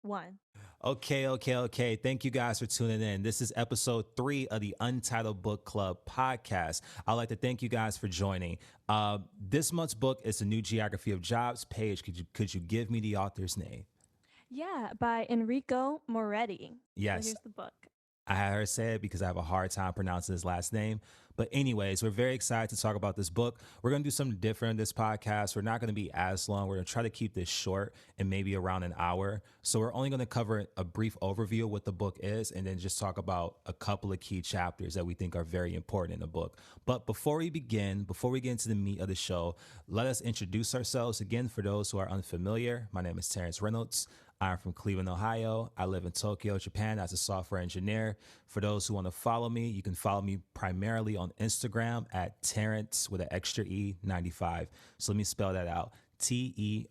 One. Okay. Thank you guys for tuning in. This is episode 3 of the Untitled Book Club Podcast. I'd like to thank you guys for joining. This month's book is The New Geography of Jobs. Paige, could you give me the author's name? Yeah, by Enrico Moretti. So Yes, here's the book. I had her say it because I have a hard time pronouncing his last name. But anyways, we're very excited to talk about this book. We're going to do something different in this podcast. We're not going to be as long. We're going to try to keep this short and maybe around an hour. So we're only going to cover a brief overview of what the book is and then just talk about a couple of key chapters that we think are very important in the book. But before we get into the meat of the show, let us introduce ourselves again for those who are unfamiliar. My name is Terrance Reynolds. I'm from Cleveland, Ohio. I live in Tokyo, Japan as a software engineer. For those who want to follow me, you can follow me primarily on Instagram at Terrance with an extra E 95. So let me spell that out. TERRANCEE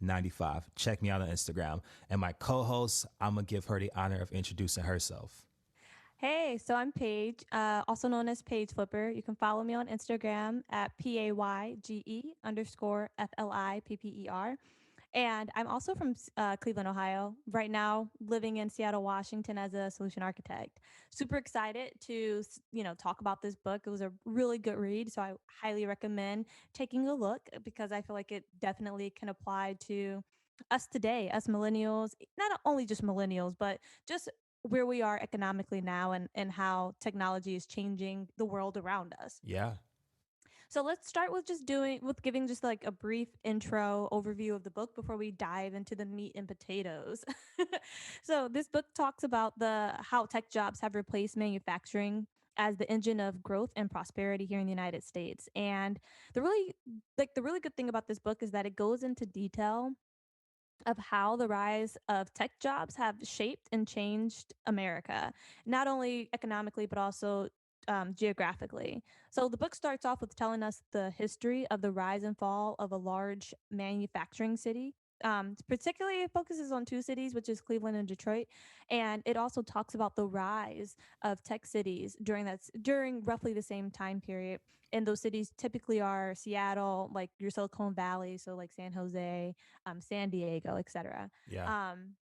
95. Check me out on Instagram. And my co-host, I'm going to give her the honor of introducing herself. Hey, so I'm Paige, also known as Paige Flipper. You can follow me on Instagram at PAYGE_FLIPPER. And I'm also from Cleveland, Ohio. Right now, living in Seattle, Washington as a solution architect. Super excited to talk about this book. It was a really good read, so I highly recommend taking a look because I feel like it definitely can apply to us today, us millennials. Not only just millennials, but just where we are economically now and how technology is changing the world around us. Yeah. So let's start with giving just like a brief intro overview of the book before we dive into the meat and potatoes. So this book talks about the how tech jobs have replaced manufacturing as the engine of growth and prosperity here in the United States. And the really good thing about this book is that it goes into detail of how the rise of tech jobs have shaped and changed America, not only economically, but also geographically. So the book starts off with telling us the history of the rise and fall of a large manufacturing city. Particularly, it focuses on two cities, which is Cleveland and Detroit, and it also talks about the rise of tech cities during roughly the same time period. And those cities typically are Seattle, like your Silicon Valley, so like San Jose, San Diego, etc. Yeah. Um,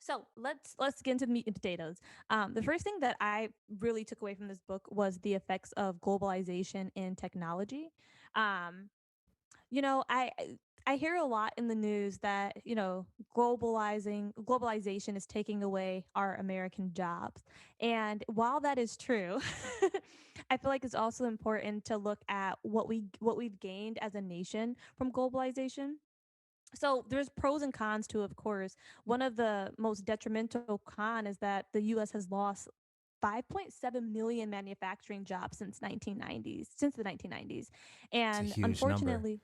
so let's get into the meat and potatoes. The first thing that I really took away from this book was the effects of globalization in technology. Um, you know, I hear a lot in the news that globalization is taking away our American jobs, and while that is true, I feel like it's also important to look at what we've gained as a nation from globalization. So there's pros and cons to, of course. One of the most detrimental con is that the U.S. has lost 5.7 million manufacturing jobs since the 1990s. It's a And huge number. unfortunately,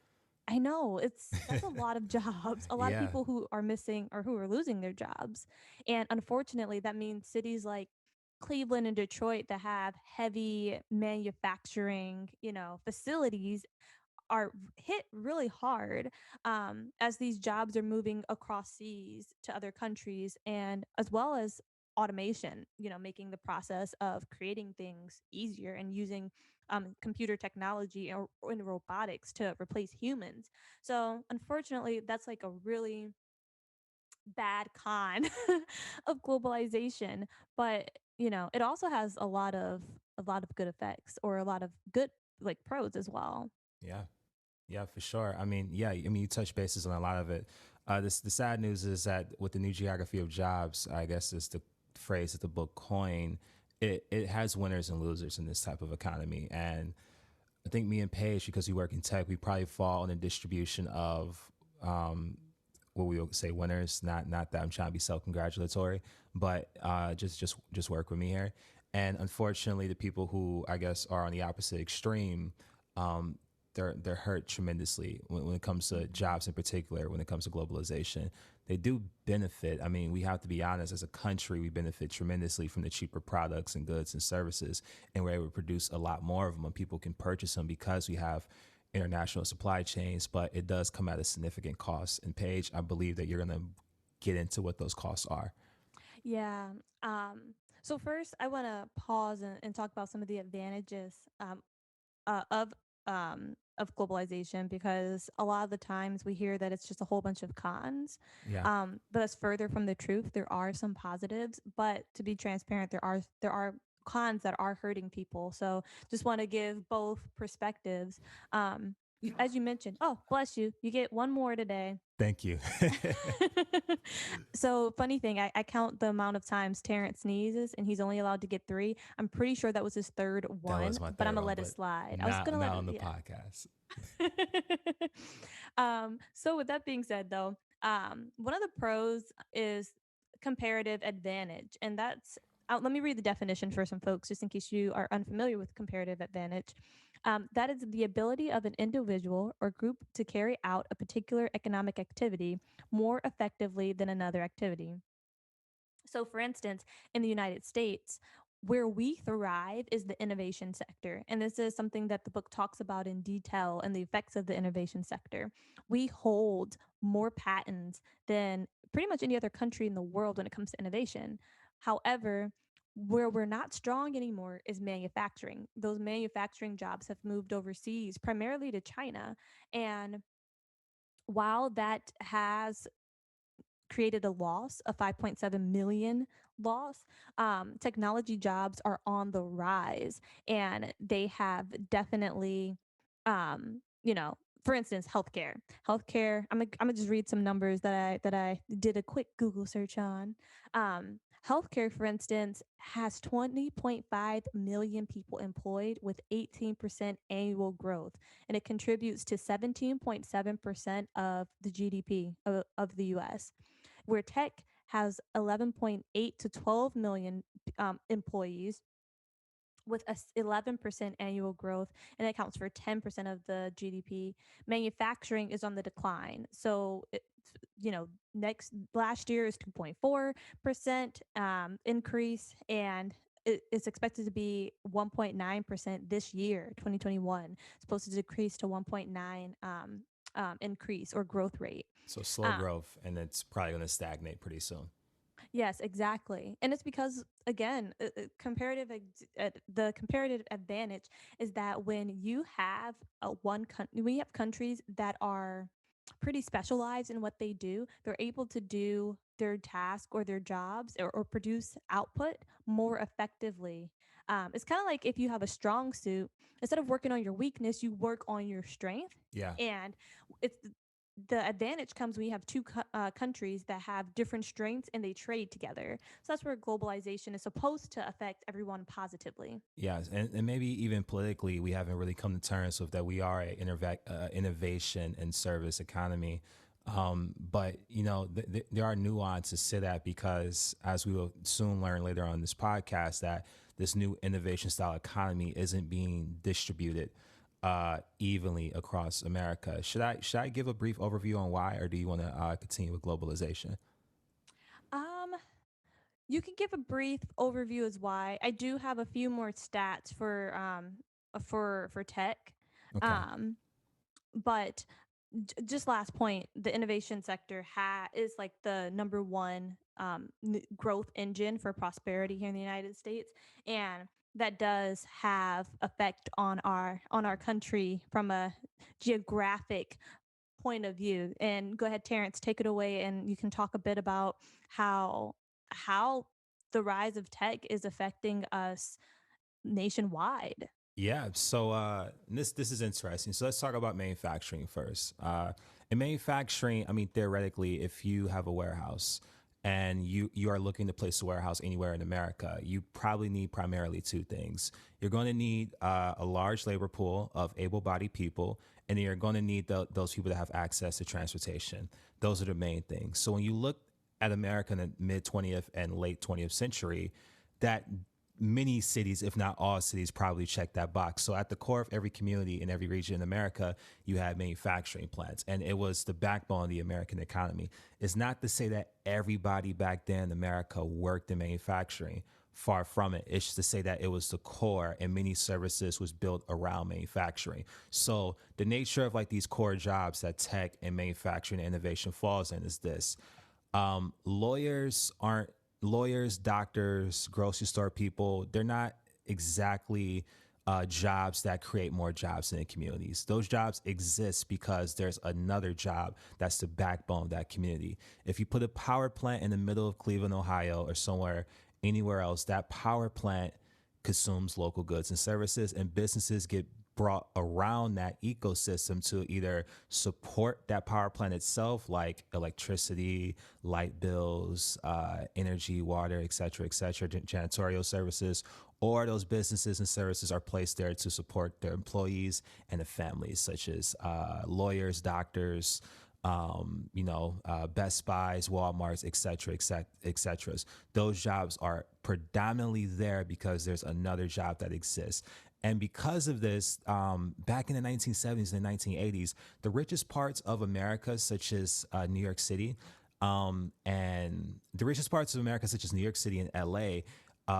I know that's a lot of jobs, a lot of Yeah. people who are missing or who are losing their jobs. And unfortunately, that means cities like Cleveland and Detroit that have heavy manufacturing, facilities are hit really hard as these jobs are moving across seas to other countries, and as well as automation, making the process of creating things easier and using computer technology or in robotics to replace humans. So unfortunately, that's like a really bad con of globalization, but it also has a lot of good effects, or a lot of good like pros as well. Yeah. Yeah, for sure. You touch bases on a lot of it. The sad news is that with the new geography of jobs, I guess is the phrase that the book coined, it has winners and losers in this type of economy. And I think me and Paige, because we work in tech, we probably fall in the distribution of what we would say winners. Not that I'm trying to be self congratulatory, but just work with me here. And unfortunately, the people who I guess are on the opposite extreme, um, they're hurt tremendously when it comes to Mhm. jobs in particular. When it comes to globalization, they do benefit. I mean, we have to be honest. As a country, we benefit tremendously from the cheaper products and goods and services, and we're able to produce a lot more of them, and people can purchase them because we have international supply chains. But it does come at a significant cost. And Paige, I believe that you're going to get into what those costs are. Yeah. So first, I want to pause and talk about some of the advantages of of globalization, because a lot of the times we hear that it's just a whole bunch of cons, Yeah. but that's further from the truth. There are some positives, but to be transparent, there are cons that are hurting people. So just want to give both perspectives. As you mentioned, oh, bless you, you get one more today. Thank you. So funny thing, I count the amount of times Terrence sneezes and he's only allowed to get three. I'm pretty sure that was his third That one, was my but I'm third gonna one, let it but slide. I was not gonna let not it, on the yeah. podcast. So with that being said, though, one of the pros is comparative advantage, and that's let me read the definition for some folks, just in case you are unfamiliar with comparative advantage. That is the ability of an individual or group to carry out a particular economic activity more effectively than another activity. So, for instance, in the United States, where we thrive is the innovation sector. And this is something that the book talks about in detail and the effects of the innovation sector. We hold more patents than pretty much any other country in the world when it comes to innovation. However, where we're not strong anymore is manufacturing. Those manufacturing jobs have moved overseas, primarily to China. And while that has created a loss, a 5.7 million loss. Technology jobs are on the rise, and they have definitely, for instance, healthcare. Healthcare. I'm gonna just read some numbers that I did a quick Google search on. Healthcare, for instance, has 20.5 million people employed with 18% annual growth, and it contributes to 17.7% of the GDP of the US, where tech has 11.8 to 12 million employees with a 11% annual growth, and it accounts for 10% of the GDP. Manufacturing is on the decline. So, next last year is 2.4% increase, and it's expected to be 1.9% this year, 2021. It's supposed to decrease to 1.9 increase or growth rate. So slow Um, growth, and it's probably going to stagnate pretty soon. Yes, exactly. And it's because, again, the comparative advantage is that when you have when you have countries that are pretty specialized in what they do, they're able to do their task or their jobs, or produce output more effectively. It's kind of like if you have a strong suit, instead of working on your weakness, you work on your strength. Yeah. And it's the advantage comes when you have two countries that have different strengths and they trade together. So that's where globalization is supposed to affect everyone positively. Yes, and maybe even politically, we haven't really come to terms with that. We are an innovation and service economy, but there are nuances to that because, as we will soon learn later on in this podcast, that this new innovation style economy isn't being distributed evenly across America. Should I give a brief overview on why, or do you want to continue with globalization? Um, you can give a brief overview as why. I do have a few more stats for tech. Okay. Um, but just last point, the innovation sector is like the number one growth engine for prosperity here in the United States, and that does have effect on our country from a geographic point of view. And go ahead, Terrence, take it away, and you can talk a bit about how the rise of tech is affecting us nationwide. Yeah, so this is interesting. So let's talk about manufacturing first. In manufacturing, I mean, theoretically, if you have a warehouse and you are looking to place a warehouse anywhere in America, you probably need primarily two things. You're going to need a large labor pool of able-bodied people, and then you're going to need those people that have access to transportation. Those are the main things. So when you look at America in the mid 20th and late 20th century, that many cities, if not all cities, probably check that box. So at the core of every community in every region in America, you had manufacturing plants, and it was the backbone of the American economy. It's not to say that everybody back then in America worked in manufacturing. Far from it. It's just to say that it was the core, and many services was built around manufacturing. So the nature of like these core jobs that tech and manufacturing and innovation falls in is this: lawyers aren't lawyers, doctors, grocery store people. They're not exactly jobs that create more jobs in the communities. Those jobs exist because there's another job that's the backbone of that community. If you put a power plant in the middle of Cleveland, Ohio, or somewhere anywhere else, that power plant consumes local goods and services, and businesses get brought around that ecosystem to either support that power plant itself, like electricity, light bills, energy, water, et cetera, janitorial services, or those businesses and services are placed there to support their employees and the families, such as lawyers, doctors, Best Buys, Walmarts, et cetera. Those jobs are predominantly there because there's another job that exists. And because of this, back in the 1970s and 1980s, the richest parts of America, such as New York City, and the richest parts of America, such as New York City and LA,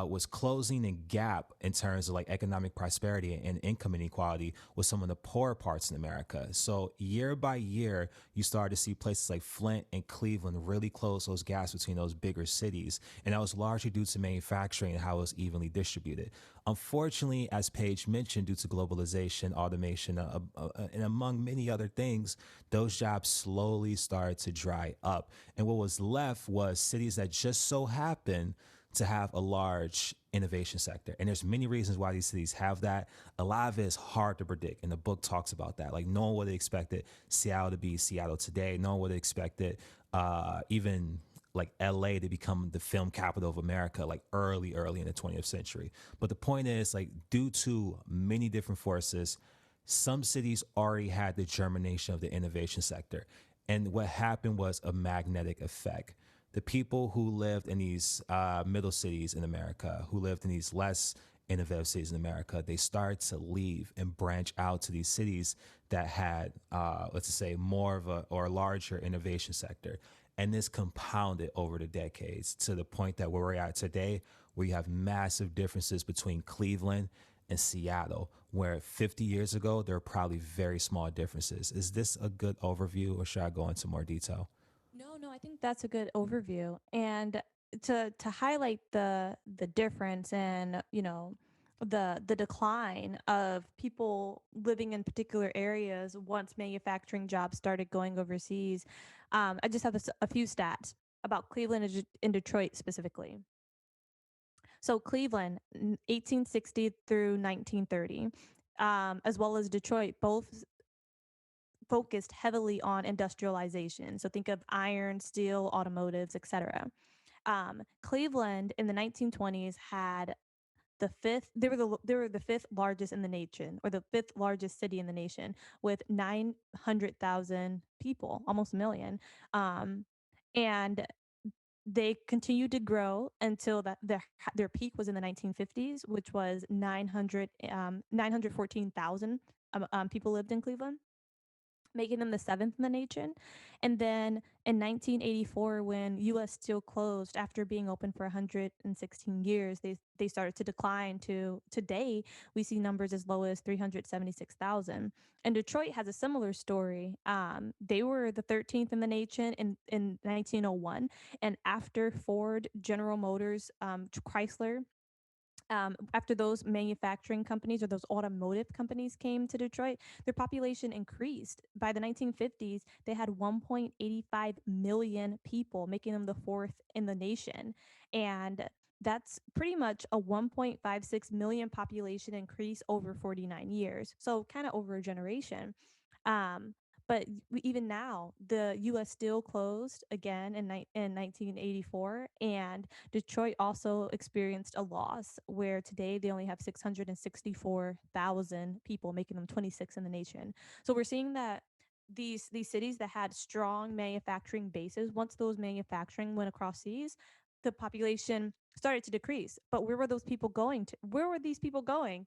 was closing a gap in terms of like economic prosperity and income inequality with some of the poorer parts in America. So year by year, you started to see places like Flint and Cleveland really close those gaps between those bigger cities. And that was largely due to manufacturing and how it was evenly distributed. Unfortunately, as Paige mentioned, due to globalization, automation, and among many other things, those jobs slowly started to dry up. And what was left was cities that just so happened to have a large innovation sector. And there's many reasons why these cities have that. A lot of it is hard to predict. And the book talks about that. Like no one would have expected Seattle to be Seattle today. No one would have expected even like LA to become the film capital of America, like early in the 20th century. But the point is, like, due to many different forces, some cities already had the germination of the innovation sector. And what happened was a magnetic effect. The people who lived in these middle cities in America, who lived in these less innovative cities in America, they started to leave and branch out to these cities that had, let's just say, more of a or a larger innovation sector. And this compounded over the decades to the point that where we're at today, where you have massive differences between Cleveland and Seattle, where 50 years ago, there were probably very small differences. Is this a good overview or should I go into more detail? No, I think that's a good overview. And to highlight the difference and, the decline of people living in particular areas once manufacturing jobs started going overseas, I just have a few stats about Cleveland and Detroit specifically. So Cleveland, 1860 through 1930, as well as Detroit, both focused heavily on industrialization. So think of iron, steel, automotives, etc. Cleveland in the 1920s had they were the fifth largest in the nation, or the fifth largest city in the nation, with 900,000 people, almost a million. Um, and they continued to grow until their peak was in the 1950s, which was 914,000 people lived in Cleveland, making them the seventh in the nation. And then in 1984, when U.S. Steel closed after being open for 116 years, they started to decline. To today, we see numbers as low as 376,000. And Detroit has a similar story. They were the 13th in the nation in 1901, and after Ford, General Motors, Chrysler, after those manufacturing companies or those automotive companies came to Detroit, their population increased. By the 1950s, they had 1.85 million people, making them the fourth in the nation. And that's pretty much a 1.56 million population increase over 49 years. So, kind of over a generation. Um, but even now, the U.S. Steel closed again in 1984, and Detroit also experienced a loss where today they only have 664,000 people, making them 26 in the nation. So we're seeing that these cities that had strong manufacturing bases, once those manufacturing went across seas, the population started to decrease. But where were those people going to? Where were these people going?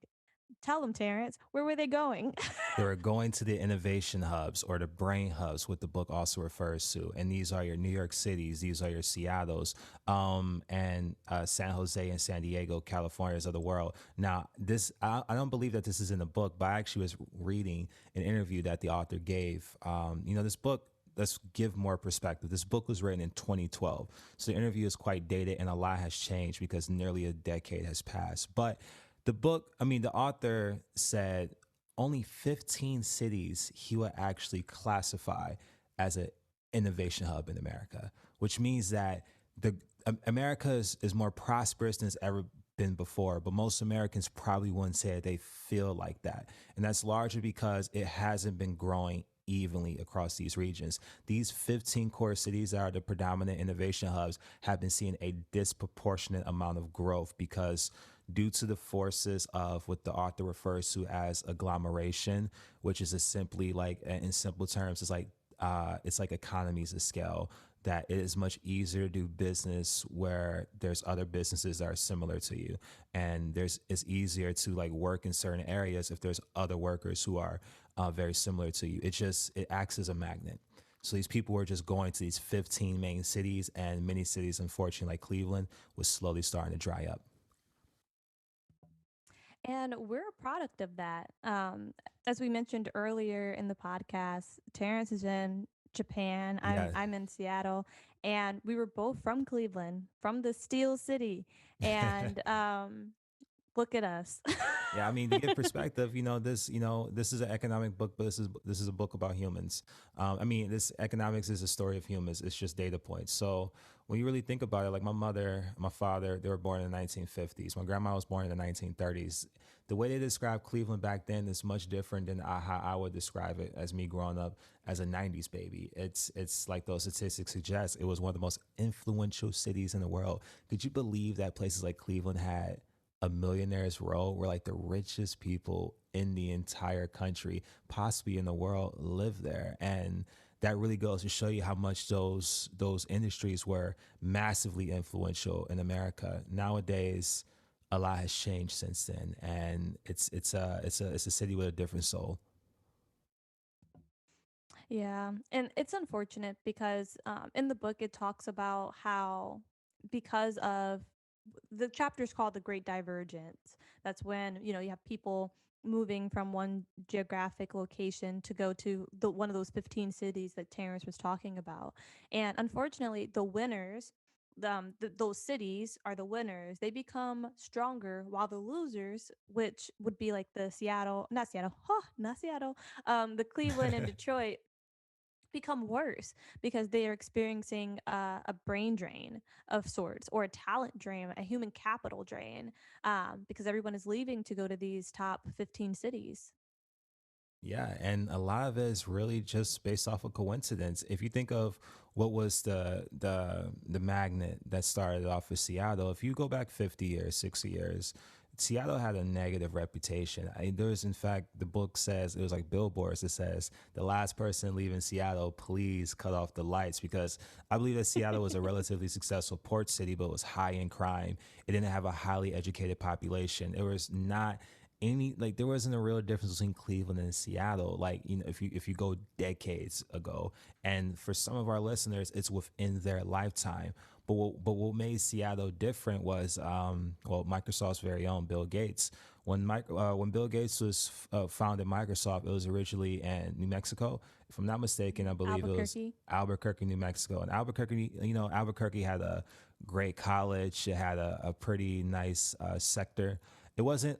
Tell them, Terrance. Where were they going? They were going to the innovation hubs or the brain hubs, what the book also refers to. And these are your New York Cities, these are your Seattles, and San Jose and San Diego, Californias of the world. Now, I don't believe that this is in the book, but I actually was reading an interview that the author gave. This book, let's give more perspective. This book was written in 2012. So the interview is quite dated and a lot has changed because nearly a decade has passed. But The book, I mean, the author said only 15 cities he would actually classify as an innovation hub in America, which means that the America is more prosperous than it's ever been before, but most Americans probably wouldn't say that they feel like that. And that's largely because it hasn't been growing evenly across these regions. These 15 core cities that are the predominant innovation hubs have been seeing a disproportionate amount of growth because due to the forces of what the author refers to as agglomeration, which is a simply like in simple terms, it's like economies of scale that it is much easier to do business where there's other businesses that are similar to you, and it's easier to like work in certain areas if there's other workers who are very similar to you. It acts as a magnet. So these people were just going to these 15 main cities, and many cities, unfortunately, like Cleveland, was slowly starting to dry up. And we're a product of that. As we mentioned earlier in the podcast, Terrance is in Japan. I'm Yeah. I'm in Seattle, and we were both from Cleveland, from the Steel City. And look at us. Yeah, I mean, to give perspective, this is an economic book, but this is a book about humans. I mean, this economics is a story of humans. It's just data points. So when you really think about it, like my mother, my father, they were born in the 1950s. My grandma was born in the 1930s. The way they described Cleveland back then is much different than how I would describe it as me growing up as a 90s baby. It's like those statistics suggest it was one of the most influential cities in the world. Could you believe that places like Cleveland had a millionaire's row where like the richest people in the entire country, possibly in the world, live there? And that really goes to show you how much those industries were massively influential in America. Nowadays, a lot has changed since then, and it's a city with a different soul. Yeah, and it's unfortunate because in the book it talks about how because of the chapter is called the Great Divergence. That's when you have people moving from one geographic location to go to the one of those 15 cities that Terrence was talking about. And unfortunately, the winners, those cities are the winners. They become stronger while the losers, which would be like the Seattle, not Seattle, huh, not Seattle, the Cleveland and Detroit become worse because they are experiencing a brain drain of sorts or a talent drain, a human capital drain, because everyone is leaving to go to these top 15 cities. Yeah, and a lot of it is really just based off of coincidence. If you think of what was the magnet that started off with Seattle, if you go back 50 years, 60 years, Seattle had a negative reputation. There was, in fact, the book says it was like billboards. It says the last person leaving Seattle, please cut off the lights, because I believe that Seattle was a relatively successful port city, but was high in crime. It didn't have a highly educated population. It was not any like there wasn't a real difference between Cleveland and Seattle. Like, if you go decades ago, and for some of our listeners, it's within their lifetime. But what made Seattle different was Microsoft's very own Bill Gates. When Bill Gates was founded Microsoft, it was originally in New Mexico. If I'm not mistaken, I believe it was Albuquerque. Albuquerque, New Mexico. And Albuquerque had a great college. It had a pretty nice sector. It wasn't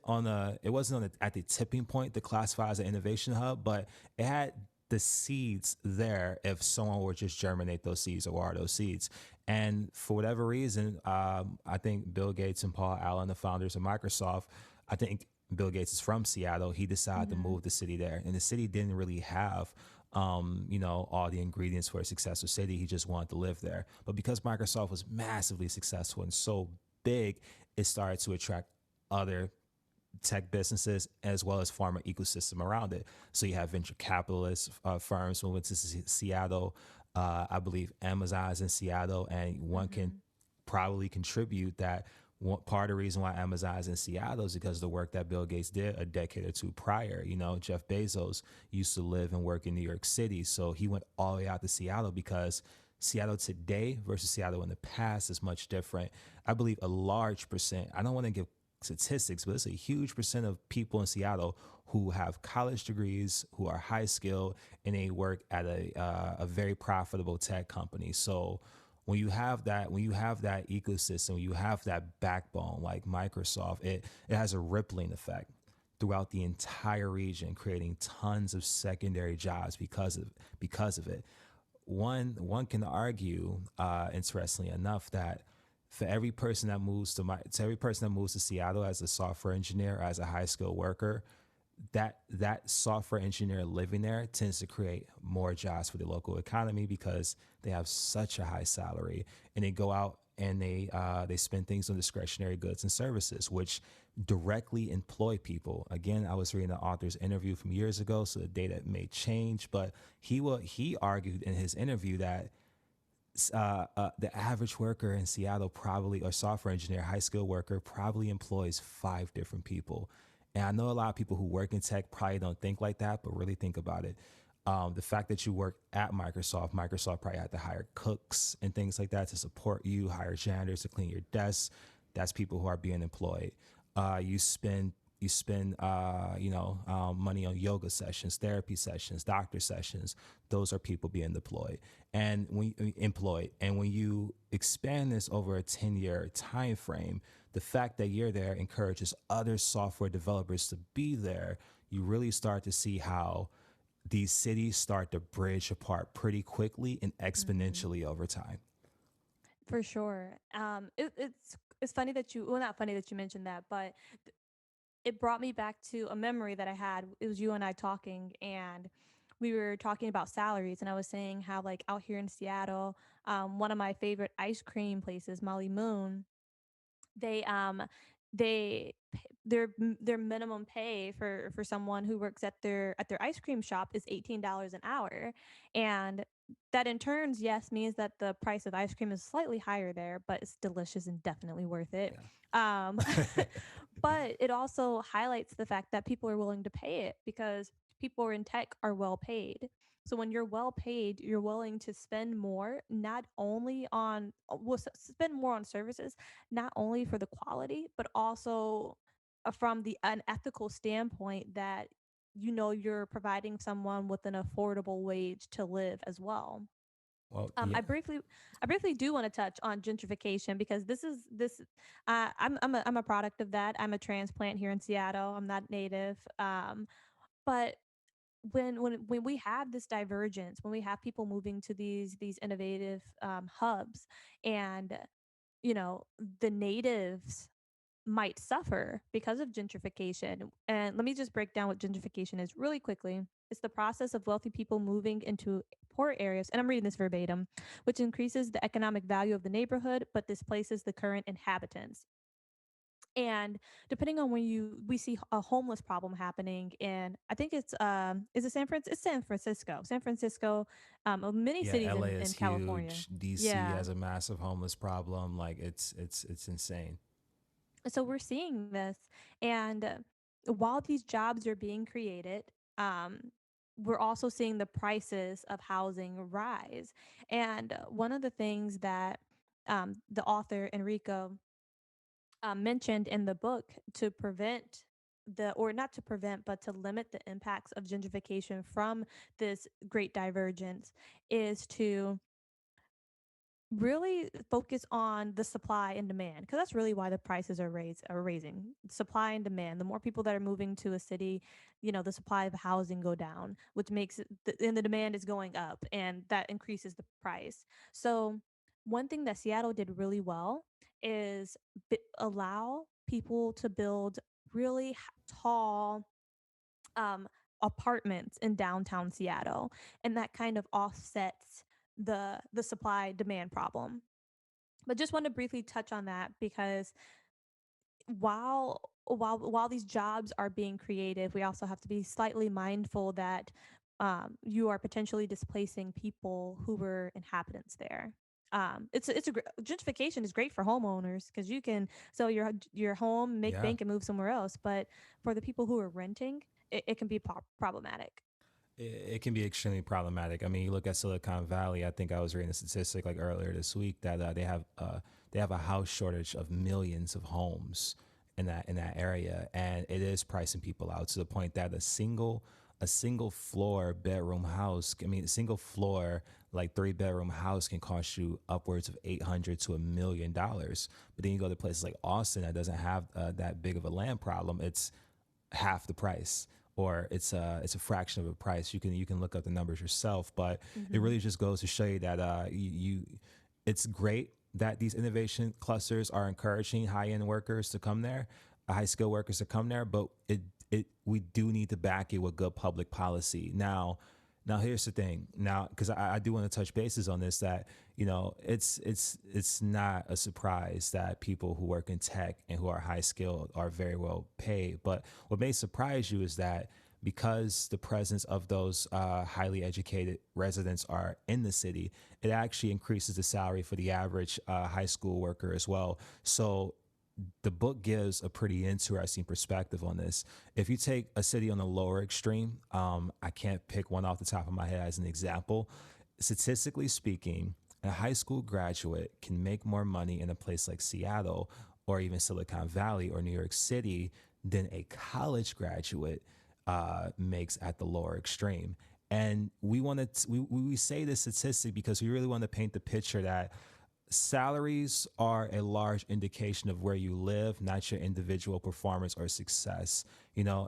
at the tipping point to classify as an innovation hub, but it had the seeds there if someone were just germinate those seeds or water those seeds. And for whatever reason, I think Bill Gates and Paul Allen, the founders of Microsoft, I think Bill Gates is from Seattle. He decided to Hmm. move the city there, and the city didn't really have all the ingredients for a successful city. He just wanted to live there. But because Microsoft was massively successful and so big, it started to attract other tech businesses as well as farmer ecosystem around it. So you have venture capitalist firms moving to Seattle. I believe Amazon's in Seattle, and one can Hmm. probably contribute that one part of the reason why Amazon is in Seattle is because of the work that Bill Gates did a decade or two prior. Jeff Bezos used to live and work in New York City, so he went all the way out to Seattle because Seattle today versus Seattle in the past is much different. I believe a large percent, I don't want to give statistics, but it's a huge percent of people in Seattle who have college degrees, who are high skilled, and they work at a very profitable tech company. So when you have that ecosystem, when you have that backbone like Microsoft, it has a rippling effect throughout the entire region, creating tons of secondary jobs because of it. One can argue, interestingly enough, that for every person that moves to every person that moves to Seattle as a software engineer or as a high skilled worker, that software engineer living there tends to create more jobs for the local economy because they have such a high salary, and they go out and they spend things on discretionary goods and services, which directly employ people. Again, I was reading the author's interview from years ago, so the data may change, but he argued in his interview that the average worker in Seattle probably, or software engineer, high skilled worker, probably employs 5 different people. And I know a lot of people who work in tech probably don't think like that, but really think about it. The fact that you work at Microsoft probably had to hire cooks and things like that to support you, hire janitors to clean your desks. That's people who are being employed. You spend money on yoga sessions, therapy sessions, doctor sessions. Those are people being deployed and when employed. And when you expand this over a 10-year time frame, the fact that you're there encourages other software developers to be there. You really start to see how these cities start to bridge apart pretty quickly and Mm-hmm. exponentially over time. For sure. It's funny that you, well, not funny that you mentioned that, but it brought me back to a memory that I had. It was you and I talking, and we were talking about salaries, and I was saying how like out here in Seattle, one of my favorite ice cream places, Molly Moon, they they their minimum pay for someone who works at their ice cream shop is $18 an hour, and that in turns, yes, means that the price of ice cream is slightly higher there, but it's delicious and definitely worth it. um Yeah. but it also highlights the fact that people are willing to pay it because people in tech are well paid. So when you're well paid, you're willing to spend more, not only on, spend more on services, not only for the quality, but also from the unethical standpoint that you're providing someone with an affordable wage to live as well. Well, Um, yeah. I briefly, I briefly do want to touch on gentrification because this. I'm a product of that. I'm a transplant here in Seattle. I'm not native. But when we have this divergence, when we have people moving to these innovative hubs, and the natives might suffer because of gentrification. And let me just break down what gentrification is really quickly. It's the process of wealthy people moving into poor areas, and I'm reading this verbatim, which increases the economic value of the neighborhood but displaces the current inhabitants. And depending on when we see a homeless problem happening in, I think it's is it it's San Francisco, many Yeah, cities LA is in California. huge. DC Yeah. has a massive homeless problem. Like it's insane. So we're seeing this, and while these jobs are being created, we're also seeing the prices of housing rise. And one of the things that the author Enrico mentioned in the book to prevent or not to prevent, but to limit the impacts of gentrification from this great divergence is to really focus on the supply and demand, because that's really why the prices are raising. Supply and demand, the more people that are moving to a city, the supply of housing go down, which makes and the demand is going up, and that increases the price. So one thing that Seattle did really well is allow people to build really tall um, apartments in downtown Seattle, and that kind of offsets the supply demand problem. But just want to briefly touch on that because while these jobs are being created, we also have to be slightly mindful that you are potentially displacing people who were inhabitants there. Gentrification is great for homeowners because you can sell your home, make Yeah. bank, and move somewhere else. But for the people who are renting, it can be problematic. It can be extremely problematic. I mean, you look at Silicon Valley. I think I was reading a statistic like earlier this week that they have a house shortage of millions of homes in that area, and it is pricing people out to the point that a single floor bedroom house, I mean, a single floor, like 3 bedroom house can cost you upwards of 800 to $1 million. But then you go to places like Austin that doesn't have that big of a land problem. It's half the price, or it's a fraction of the price. You can look up the numbers yourself, but it Mm-hmm. really just goes to show you that it's great that these innovation clusters are encouraging high end workers to come there, high skill workers to come there, but it we do need to back it with good public policy. Now here's the thing. Now, because I do want to touch bases on this, that it's not a surprise that people who work in tech and who are high skilled are very well paid. But what may surprise you is that because the presence of those highly educated residents are in the city, it actually increases the salary for the average high school worker as well. So the book gives a pretty interesting perspective on this. If you take a city on the lower extreme, I can't pick one off the top of my head as an example. Statistically speaking, a high school graduate can make more money in a place like Seattle or even Silicon Valley or New York City than a college graduate makes at the lower extreme. And we say this statistic because we really want to paint the picture that salaries are a large indication of where you live, not your individual performance or success.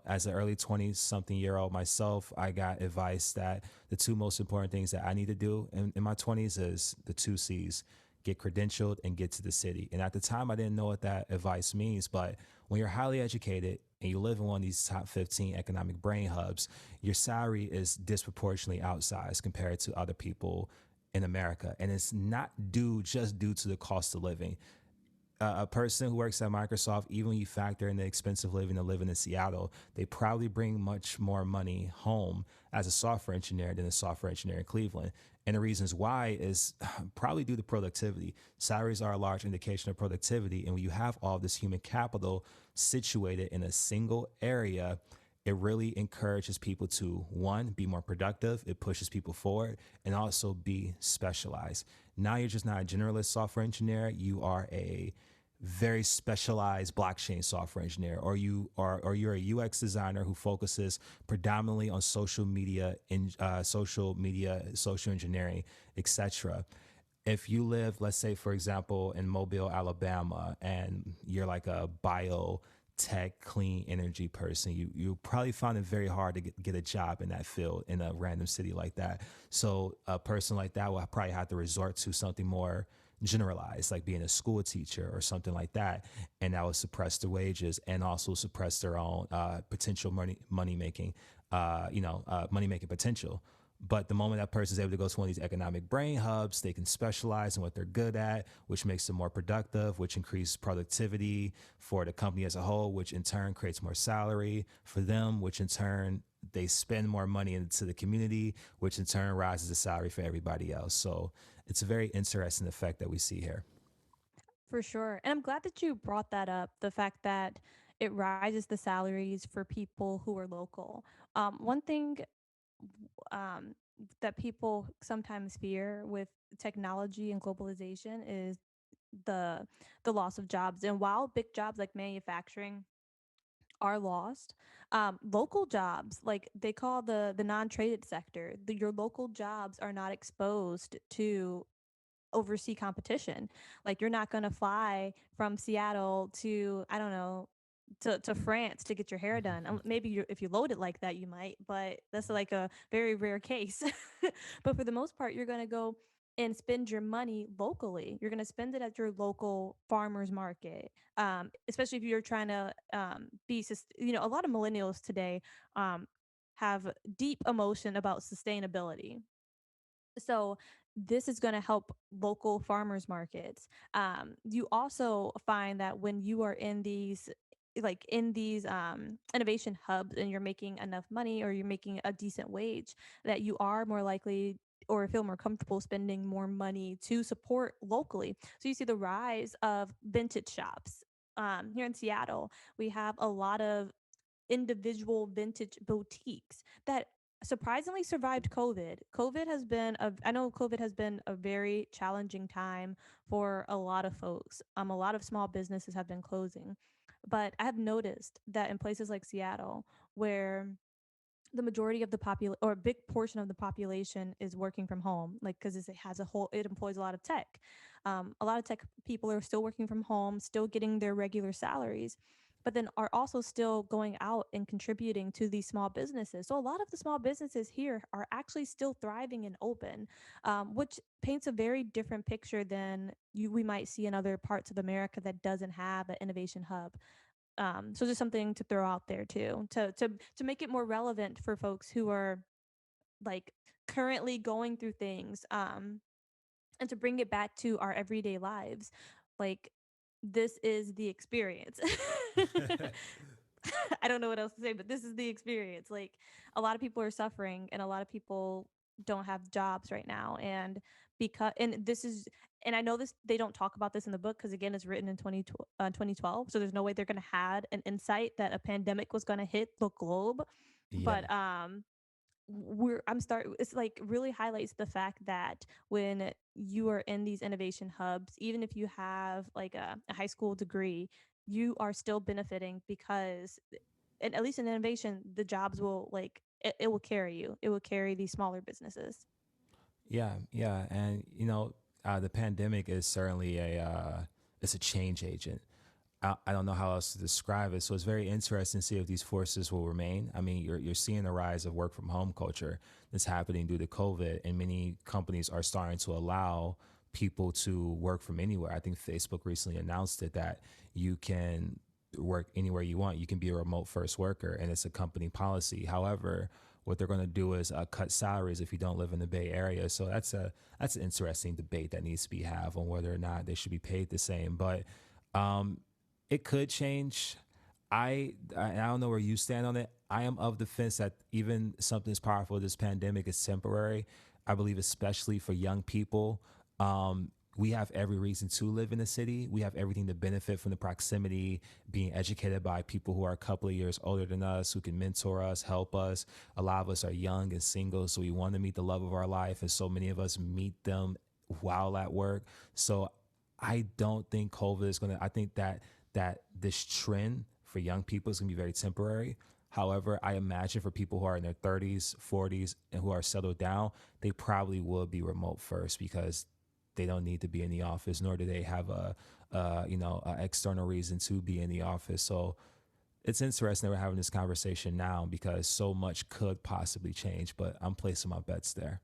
As an early 20 something year old myself, I got advice that the two most important things that I need to do in my 20s is the two C's: get credentialed and get to the city. And at the time, I didn't know what that advice means. But when you're highly educated and you live in one of these top 15 economic brain hubs, your salary is disproportionately outsized compared to other people in America. And it's not just due to the cost of living. A person who works at Microsoft, even when you factor in the expensive living of living in Seattle, they probably bring much more money home as a software engineer than a software engineer in Cleveland. And the reasons why is probably due to productivity. Salaries are a large indication of productivity. And when you have all this human capital situated in a single area, it really encourages people to, one, be more productive. It pushes people forward, and also be specialized. Now you're just not a generalist software engineer. You are a very specialized blockchain software engineer, or you're a UX designer who focuses predominantly on social engineering, etc. If you live, let's say, for example, in Mobile, Alabama, and you're like a bio tech clean energy person, you probably find it very hard to get a job in that field in a random city like that. So a person like that will probably have to resort to something more generalized, like being a school teacher or something like that, and that will suppress the wages and also suppress their own potential money making potential. But the moment that person is able to go to one of these economic brain hubs, they can specialize in what they're good at, which makes them more productive, which increases productivity for the company as a whole, which in turn creates more salary for them, which in turn they spend more money into the community, which in turn rises the salary for everybody else. So it's a very interesting effect that we see here. For sure. And I'm glad that you brought that up, the fact that it rises the salaries for people who are local. One thing um, that people sometimes fear with technology and globalization is the the loss of jobs. And while big jobs like manufacturing are lost, local jobs, like they call the non-traded sector, your local jobs are not exposed to oversee competition. Like you're not going to fly from Seattle to, I don't know, to France to get your hair done. Maybe if you load it like that, you might, but that's like a very rare case. But for the most part, you're going to go and spend your money locally. You're going to spend it at your local farmer's market, especially if you're trying to a lot of millennials today um, have deep emotion about sustainability. So this is going to help local farmers markets. You also find that when you are in these innovation hubs and you're making enough money or you're making a decent wage, that you are more likely or feel more comfortable spending more money to support locally. So you see the rise of vintage shops. Here in Seattle, we have a lot of individual vintage boutiques that surprisingly survived COVID. I know COVID has been a very challenging time for a lot of folks. A lot of small businesses have been closing. But I have noticed that in places like Seattle, where the majority of the or a big portion of the population is working from home, like because it has a whole, it employs a lot of tech. A lot of tech people are still working from home, still getting their regular salaries, but then are also still going out and contributing to these small businesses. So a lot of the small businesses here are actually still thriving and open, which paints a very different picture than we might see in other parts of America that doesn't have an innovation hub. So just something to throw out there too, to make it more relevant for folks who are like currently going through things, and to bring it back to our everyday lives. Like, this is the experience. I don't know what else to say, but this is the experience. Like, a lot of people are suffering and a lot of people don't have jobs right now. And this is, and I know this, they don't talk about this in the book because, again, it's written in 2012. So there's no way they're going to have an insight that a pandemic was going to hit the globe. Yeah. But it's like really highlights the fact that when you are in these innovation hubs, even if you have like a high school degree, you are still benefiting because, and at least in innovation, the jobs will like it will carry you. It will carry these smaller businesses. Yeah, yeah, and the pandemic is certainly it's a change agent. I don't know how else to describe it. So it's very interesting to see if these forces will remain. I mean, you're seeing the rise of work from home culture that's happening due to COVID, and many companies are starting to allow people to work from anywhere. I think Facebook recently announced it that you can work anywhere you want. You can be a remote first worker, and it's a company policy. However, what they're going to do is cut salaries if you don't live in the Bay Area. So that's an interesting debate that needs to be had on whether or not they should be paid the same. But um, it could change. I don't know where you stand on it. I am of the fence that even something as powerful as this pandemic is temporary. I believe, especially for young people, we have every reason to live in the city. We have everything to benefit from the proximity, being educated by people who are a couple of years older than us, who can mentor us, help us. A lot of us are young and single, so we want to meet the love of our life, and so many of us meet them while at work. So I don't think COVID is going to. I think that this trend for young people is going to be very temporary. However, I imagine for people who are in their 30s, 40s, and who are settled down, they probably will be remote first because they don't need to be in the office, nor do they have a external reason to be in the office. So it's interesting that we're having this conversation now because so much could possibly change. But I'm placing my bets there.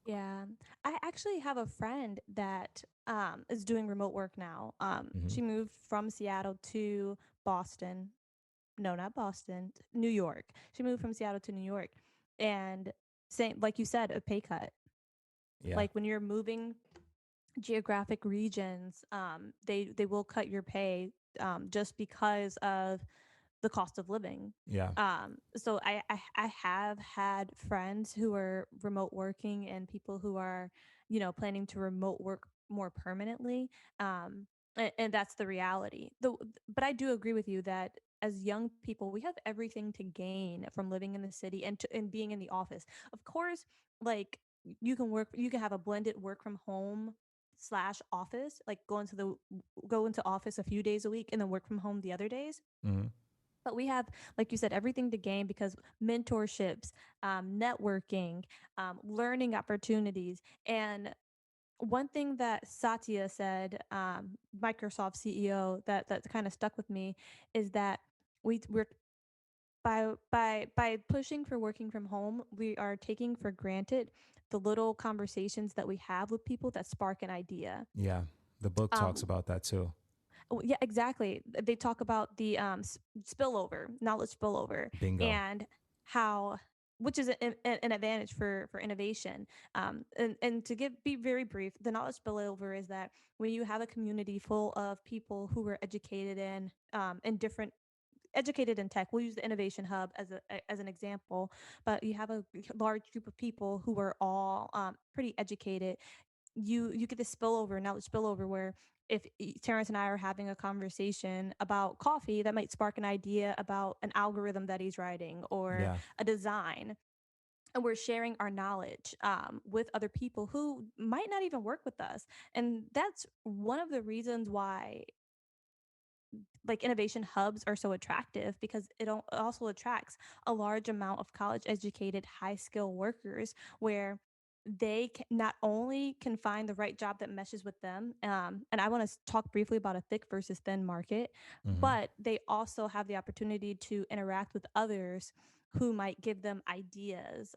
Yeah. I actually have a friend that is doing remote work now. Hmm. She moved from Seattle to Boston. No, not Boston, New York. She moved from Seattle to New York. And same, like you said, a pay cut. Yeah, Like when you're moving geographic regions, they will cut your pay, just because of the cost of living. yeah, So I have had friends who are remote working and people who are, planning to remote work more permanently. And that's the reality. But I do agree with you that as young people, we have everything to gain from living in the city and being in the office. Of course, like you can have a blended work from home slash office, like go into office a few days a week and then work from home the other days. hmm, But we have, like you said, everything to gain because mentorships, networking, learning opportunities. And one thing that Satya said, Microsoft CEO, that kind of stuck with me is that we're by pushing for working from home, we are taking for granted the little conversations that we have with people that spark an idea. yeah. The book talks Um, about that too. Oh, yeah, exactly. They talk about the spillover, knowledge spillover, Bingo. and how, which is an advantage for innovation. And to be very brief, the knowledge spillover is that when you have a community full of people who are in different educated in tech, we'll use the innovation hub as an example, but you have a large group of people who are all pretty educated. You get this spillover, knowledge spillover, where if Terrance and I are having a conversation about coffee, that might spark an idea about an algorithm that he's writing or Yeah. a design. And we're sharing our knowledge with other people who might not even work with us. And that's one of the reasons why like innovation hubs are so attractive because it also attracts a large amount of college educated high skill workers where they not only can find the right job that meshes with them, and I want to talk briefly about a thick versus thin market, Hmm. but they also have the opportunity to interact with others who might give them ideas,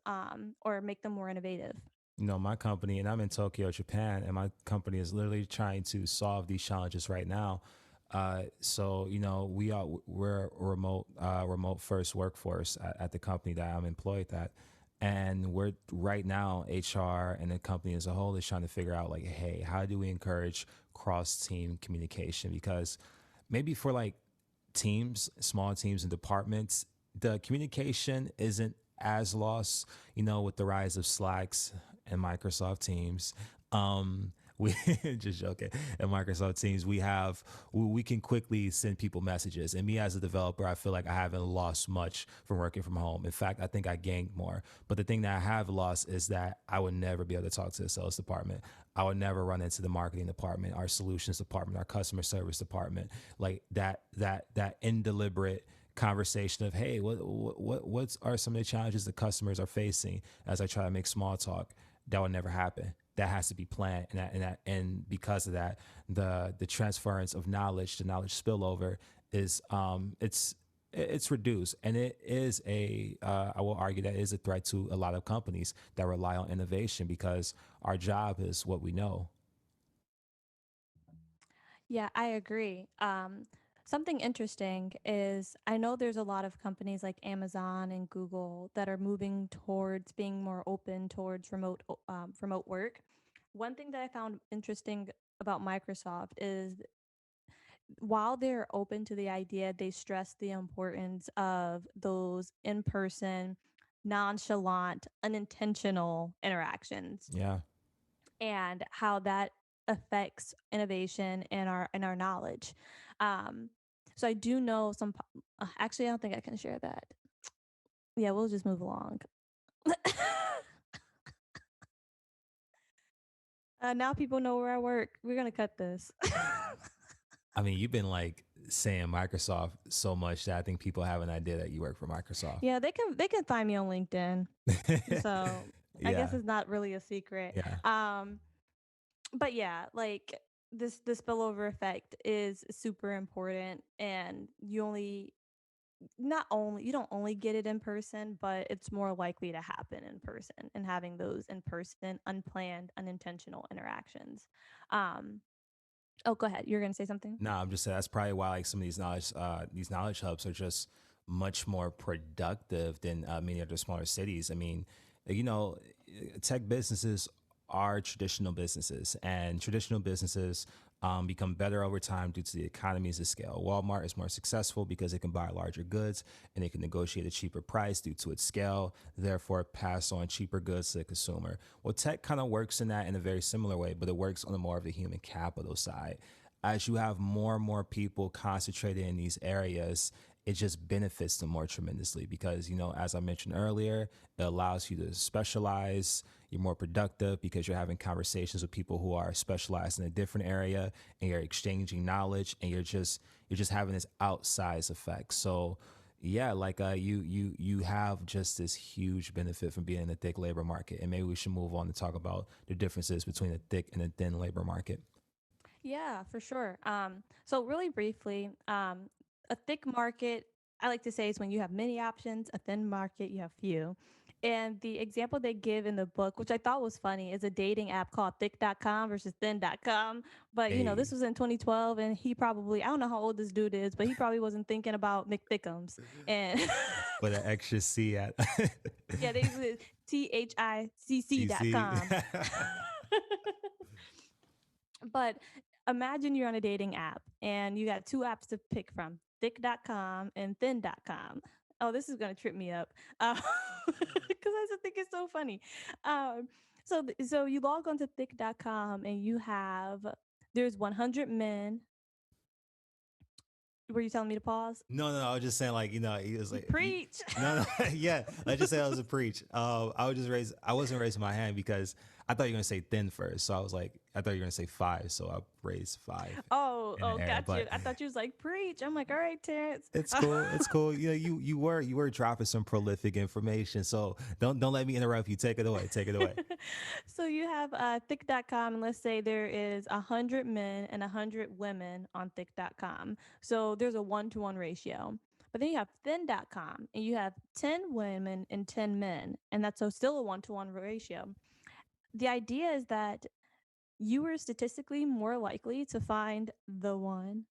or make them more innovative. My company, and I'm in Tokyo, Japan, and my company is literally trying to solve these challenges right now. So we're a remote first workforce at the company that I'm employed at, and we're right now HR and the company as a whole is trying to figure out like, hey, how do we encourage cross team communication? Because maybe for like teams, small teams and departments, the communication isn't as lost, with the rise of Slacks and Microsoft Teams. We just joking. And Microsoft Teams, we can quickly send people messages. And me as a developer, I feel like I haven't lost much from working from home. In fact, I think I gained more. But the thing that I have lost is that I would never be able to talk to the sales department. I would never run into the marketing department, our solutions department, our customer service department, like that indeliberate conversation of, hey, what are some of the challenges the customers are facing as I try to make small talk. That would never happen. That has to be planned, and because of that, the transference of knowledge, the knowledge spillover is it's reduced, and it is I will argue that it is a threat to a lot of companies that rely on innovation because our job is what we know. Yeah, I agree. Something interesting is I know there's a lot of companies like Amazon and Google that are moving towards being more open towards remote work. One thing that I found interesting about Microsoft is while they're open to the idea, they stress the importance of those in person, nonchalant, unintentional interactions Yeah. and how that affects innovation and our knowledge. Um, so I do know actually, I don't think I can share that. Yeah, we'll just move along. Now people know where I work. We're gonna cut this. I mean, you've been like saying Microsoft so much that I think people have an idea that you work for Microsoft. Yeah, they can find me on LinkedIn. So I guess Yeah. it's not really a secret. Yeah. But yeah, like the spillover effect is super important, and you don't only get it in person, but it's more likely to happen in person and having those in person, unplanned, unintentional interactions. Um, oh, go ahead. You're gonna say something. No, I'm just saying that's probably why like some of these knowledge hubs are just much more productive than many other smaller cities. I mean, you know, tech businesses are traditional businesses, and traditional businesses become better over time due to the economies of scale. Walmart is more successful because it can buy larger goods and it can negotiate a cheaper price due to its scale, therefore pass on cheaper goods to the consumer. Well, tech kind of works in that in a very similar way, but it works on the more of the human capital side. As you have more and more people concentrated in these areas, it just benefits them more tremendously because, as I mentioned earlier, it allows you to specialize. You're more productive because you're having conversations with people who are specialized in a different area, and you're exchanging knowledge, and you're just having this outsized effect. So yeah, like you have just this huge benefit from being in the thick labor market. And maybe we should move on to talk about the differences between the thick and the thin labor market. Yeah, for sure. So really briefly, a thick market, I like to say, is when you have many options. A thin market, you have few. And the example they give in the book, which I thought was funny, is a dating app called thick.com versus thin.com. But this Hey, was in 2012, and he probably, I don't know how old this dude is, but he probably wasn't thinking about McThickums. And with an extra C at yeah, they use TC. THICC.com. But imagine you're on a dating app and you got two apps to pick from, thick.com and thin.com. Oh, this is going to trip me up because I just think it's so funny. Um, so you log on to thick.com and there's 100 men. Were you telling me to pause? No, no, I was just saying, like, he was like, Preach. no, no, yeah, I just said I was a preach. I wasn't raising my hand because I thought you were gonna say thin first, so I was like, I thought you were gonna say five, so I raised five Oh, in the oh, air. got you. But I thought you was like preach. I'm like, all right, Terrence. it's cool. It's cool. You know, you were dropping some prolific information, so don't let me interrupt you. Take it away. Take it away. So you have thick.com, and let's say there is 100 men and 100 women on thick.com. So there's a 1-to-1 ratio. But then you have thin.com, and you have 10 women and 10 men, and that's so still a 1-to-1 ratio. The idea is that you are statistically more likely to find the one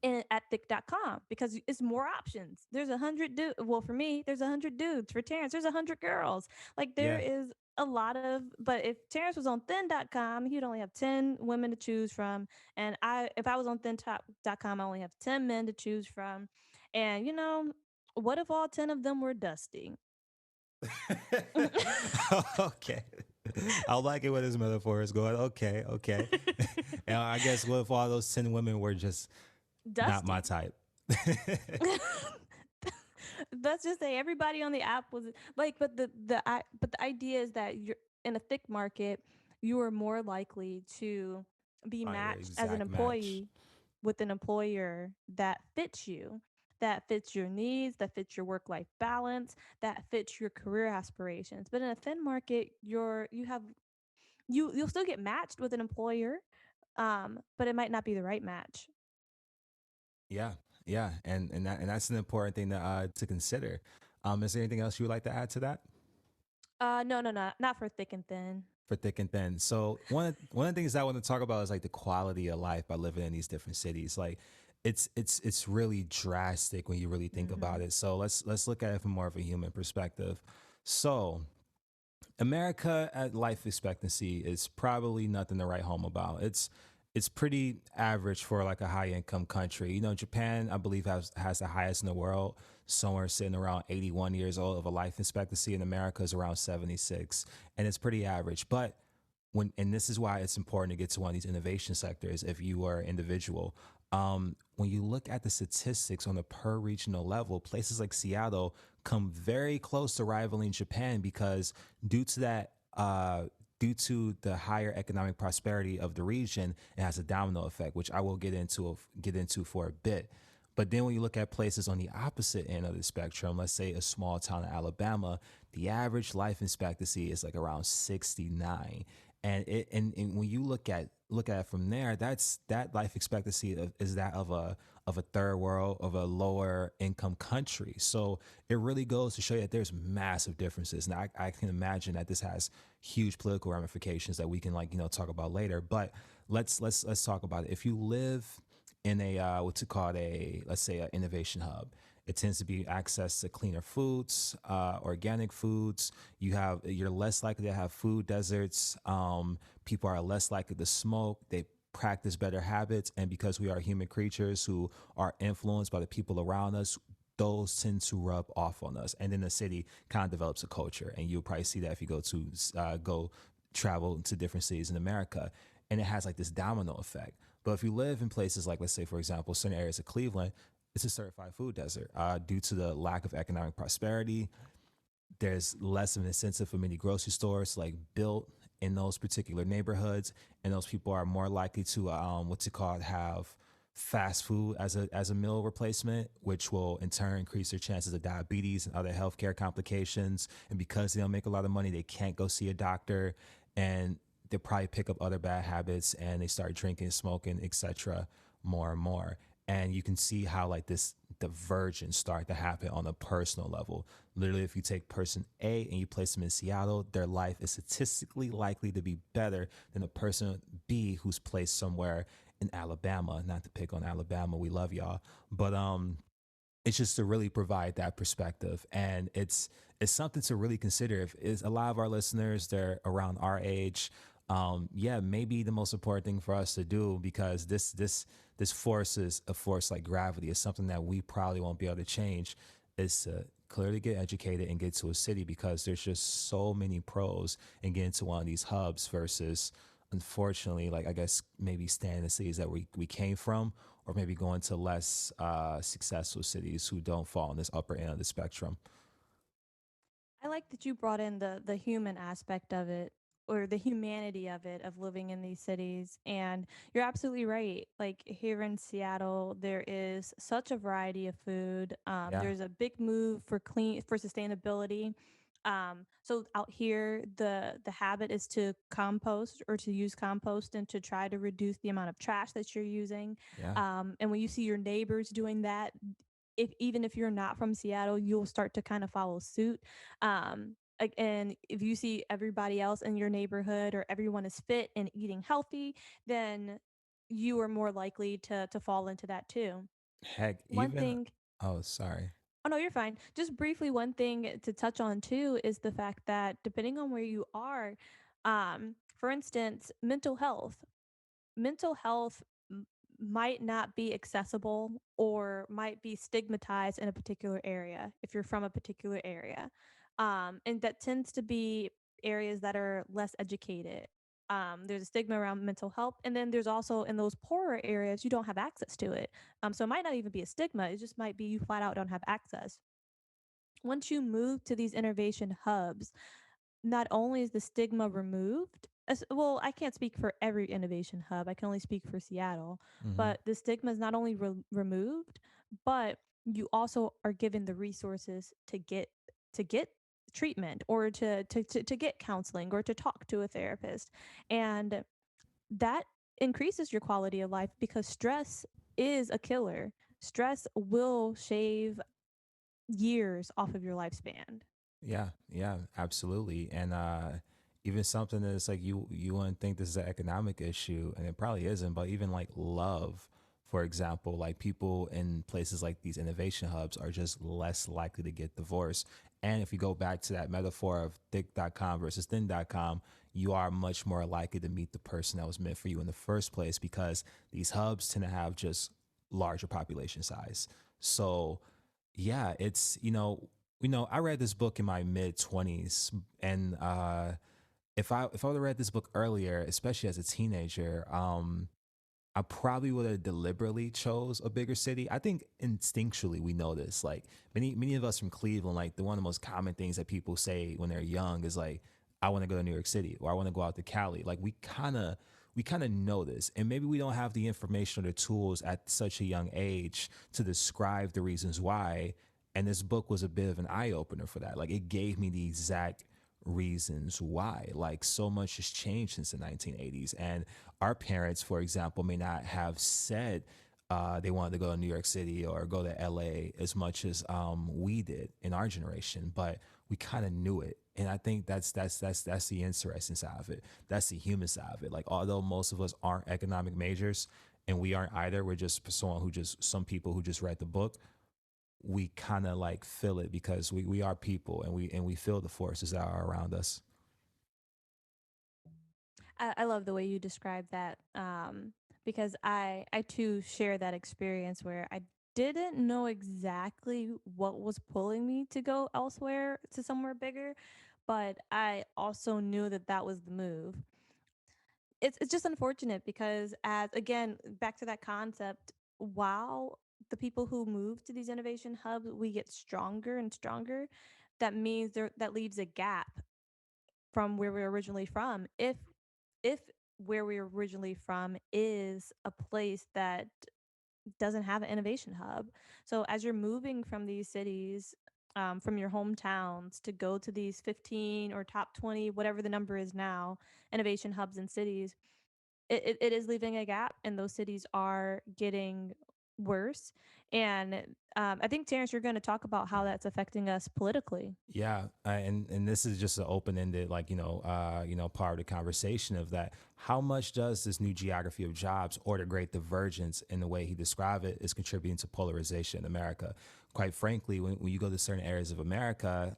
at thick.com because it's more options. There's 100 dudes. Well, for me, there's 100 dudes. For Terrence, there's 100 girls. Like there Yeah. is a lot of, but if Terrence was on thin.com, he'd only have 10 women to choose from. And if I was on thin.com, I only have 10 men to choose from. And what if all 10 of them were dusty? Okay. I like it when this metaphor is going. Okay, okay. And I guess what if all those 10 women were just not my Dusty. type? Let's just say everybody on the app was like, but the idea is that you're in a thick market, you are more likely to be Find the matched as an exact match. employee with an employer that fits you, that fits your needs, that fits your work life balance, that fits your career aspirations. But in a thin market, you'll still get matched with an employer, but it might not be the right match. Yeah, yeah, and that's an important thing to consider. Is there anything else you would like to add to that No, no, no, not for thick and thin. for thick and thin? So one of the things I want to talk about is like the quality of life by living in these different cities. Like it's really drastic when you really think Mm-hmm. about it. So let's look at it from more of a human perspective. So America at life expectancy is probably nothing to write home about. It's pretty average for like a high income country. You know, Japan, I believe, has the highest in the world, somewhere sitting around 81 years old of a life expectancy. In America is around 76, and it's pretty average. But and this is why it's important to get to one of these innovation sectors if you are an individual. When you look at the statistics on a per regional level, places like Seattle come very close to rivaling Japan because due to that, due to the higher economic prosperity of the region, it has a domino effect, which I will get into for a bit. But then when you look at places on the opposite end of the spectrum, let's say a small town in Alabama, the average life expectancy is like around 69. And when you look at it from there, that life expectancy is that of a third world, of a lower income country. So it really goes to show you that there's massive differences. Now I can imagine that this has huge political ramifications that we can talk about later. But let's talk about it. If you live in a what's it called, a let's say an innovation hub, it tends to be access to cleaner foods, organic foods. You're less likely to have food deserts. People are less likely to smoke. They practice better habits, and because we are human creatures who are influenced by the people around us, those tend to rub off on us. And then the city kind of develops a culture, and you'll probably see that if you go travel to different cities in America, and it has like this domino effect. But if you live in places like, let's say, for example, certain areas of Cleveland, it's a certified food desert due to the lack of economic prosperity. There's less of an incentive for many grocery stores to like build in those particular neighborhoods, and those people are more likely to what's it called, have fast food as a meal replacement, which will in turn increase their chances of diabetes and other healthcare complications. And because they don't make a lot of money, they can't go see a doctor, and they probably pick up other bad habits and they start drinking, smoking, etc. more and more. And you can see how like this divergence start to happen on a personal level. Literally, if you take person A and you place them in Seattle, their life is statistically likely to be better than a person B who's placed somewhere in Alabama. Not to pick on Alabama, we love y'all, but it's just to really provide that perspective. And it's something to really consider. If is a lot of our listeners, they're around our age, yeah, maybe the most important thing for us to do, because this force is a force like gravity. It's something that we probably won't be able to change, is to clearly get educated and get to a city, because there's just so many pros in getting to one of these hubs versus, unfortunately, like I guess maybe staying in the cities that we came from, or maybe going to less successful cities who don't fall on this upper end of the spectrum. I like that you brought in the human aspect of it. or the humanity of it, of living in these cities. And you're absolutely right. Like here in Seattle, there is such a variety of food. Yeah. There's a big move for sustainability. So out here, the habit is to compost or to use compost and to try to reduce the amount of trash that you're using. Yeah. And when you see your neighbors doing that, if even if you're not from Seattle, you'll start to kind of follow suit. And if you see everybody else in your neighborhood or everyone is fit and eating healthy, then you are more likely to fall into that too. Heck, One even thing oh, sorry. Oh no, you're fine. Just briefly, one thing to touch on too is the fact that depending on where you are, for instance, mental health might not be accessible or might be stigmatized in a particular area if you're from a particular area. And that tends to be areas that are less educated. There's a stigma around mental health. And then there's also in those poorer areas, you don't have access to it. So it might not even be a stigma, it just might be you flat out don't have access. Once you move to these innovation hubs, not only is the stigma removed, well, I can't speak for every innovation hub. I can only speak for Seattle, Hmm. but the stigma is not only removed, but you also are given the resources to get treatment or to get counseling or to talk to a therapist. And that increases your quality of life because stress is a killer. Stress will shave years off of your lifespan. Yeah, yeah, absolutely. And even something that's like you wouldn't think this is an economic issue, and it probably isn't, but even like love, for example, like people in places like these innovation hubs are just less likely to get divorced. And if you go back to that metaphor of thick.com versus thin.com, you are much more likely to meet the person that was meant for you in the first place because these hubs tend to have just larger population size. So yeah, it's I read this book in my mid 20s, and if I would have read this book earlier, especially as a teenager, I probably would have deliberately chose a bigger city. I think instinctually we know this. Like many of us from Cleveland, like the one of the most common things that people say when they're young is like, I want to go to New York City or I want to go out to Cali. Like we kind of know this. And maybe we don't have the information or the tools at such a young age to describe the reasons why. And this book was a bit of an eye opener for that. Like it gave me the exact reasons why. Like so much has changed since the 1980s. And our parents, for example, may not have said they wanted to go to New York City or go to LA as much as we did in our generation, but we kind of knew it. And I think that's the interesting side of it. That's the human side of it. Like although most of us aren't economic majors, and we aren't either, we're just some people who just read the book. We kind of like feel it because we are people, and we feel the forces that are around us. I love the way you describe that, because I too share that experience where I didn't know exactly what was pulling me to go elsewhere to somewhere bigger, but I also knew that that was the move. It's just unfortunate because, as again, back to that concept, while the people who move to these innovation hubs, we get stronger and stronger, that means that leaves a gap from where we're originally from. If where we're originally from is a place that doesn't have an innovation hub. So as you're moving from these cities, from your hometowns to go to these 15 or top 20, whatever the number is now, innovation hubs in cities, it is leaving a gap, and those cities are getting worse. And I think, Terrence, you're going to talk about how that's affecting us politically. Yeah, and this is just an open ended, like part of the conversation of that. How much does this new geography of jobs or the great divergence in the way he described it is contributing to polarization in America? Quite frankly, when you go to certain areas of America,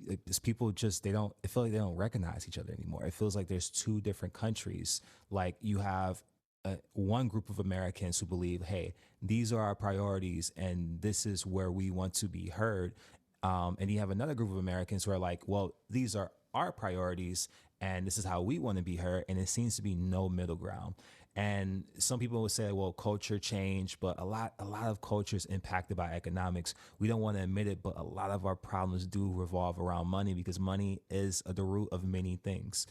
like, these people just they don't. It feels like they don't recognize each other anymore. It feels like there's two different countries. Like you have one group of Americans who believe, hey, these are our priorities and this is where we want to be heard. And you have another group of Americans who are like, well, these are our priorities and this is how we want to be heard. And it seems to be no middle ground. And some people will say, well, culture changed, but a lot of culture is impacted by economics. We don't want to admit it, but a lot of our problems do revolve around money, because money is the root of many things.